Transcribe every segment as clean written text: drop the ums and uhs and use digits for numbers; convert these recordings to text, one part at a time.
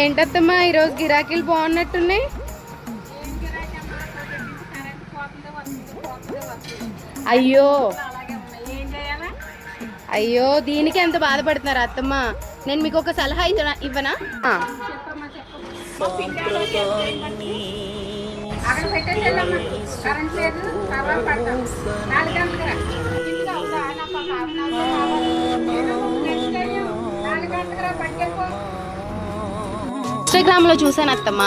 ఏంటత్తమ్మా ఈరోజు గిరాకీలు బాగున్నట్టున్నాయి. అయ్యో అయ్యో దీనికి ఎంత బాధపడుతున్నారు అత్తమ్మ. నేను మీకు ఒక సలహా ఇవ్వనా? ఇన్స్టాగ్రామ్ లో చూసాను అత్తమ్మ,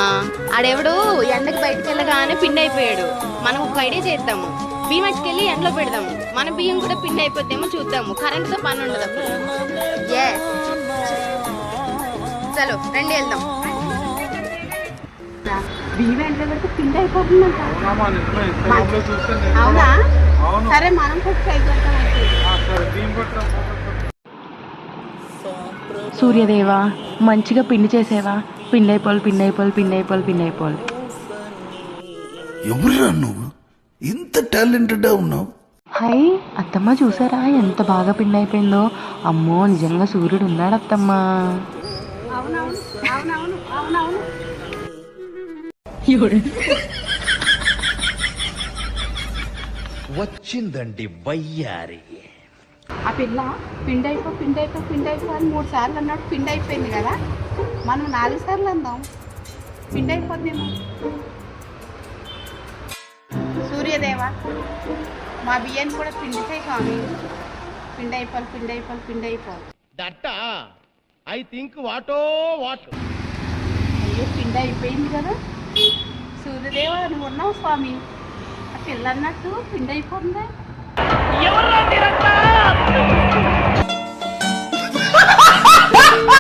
ఆడెవడు ఎండకు బయటకు వెళ్ళగానే పిండి అయిపోయాడు. మనం ఒక ఐడియా చేద్దాము, బియ్యం అట్టుకెళ్ళి ఎండలో పెడదాము, మన బియ్యం కూడా పిండి అయిపోతేమో చూద్దాము, కరెంటుతో పని ఉండదు అప్పుడు. చలో రండి వెళ్దాం. బియ్యం ఎండలో పెడితే పిండి అయిపోతుందంట. అవునా? సరే మనం సూర్యదేవా మంచిగా పిండి చేసేవా? పిండి అయిపోవాలి, పిండి అయిపోవాలి, పిండి అయిపోవాలి, పిండి అయిపోవాలి. ఎవరురా నువ్వు ఇంత టాలెంటెడ్ ఉన్నావు? హై అత్తమ్మ, చూసారా ఎంత బాగా పిండి అయిపోయిందో? అమ్మో నిజంగా సూర్యుడు ఉన్నాడు అత్తమ్మ. వచ్చిందండి వయ్యారి. ఆ పిల్ల పిండి అయిపో పిండి అయిపో పిండి అయిపో అని 3 సార్లు అన్నాడు. పిండి అయిపోయింది కదా, మనం 4 సార్లు అందాం, పిండి అయిపోద్దేమో. సూర్యదేవా మా బియ్యాన్ని కూడా పిండితే స్వామి. పిండి అయిపోవాలి, పిండి అయిపోవాలి, పిండి అయిపోవాలి. ఐ థింక్ వాటో వాట్. అయ్యో పిండి అయిపోయింది కదా, సూర్యదేవా నువ్వు ఉన్నావు స్వామి. ఆ పిల్ల అన్నట్టు పిండి అయిపోతుందా?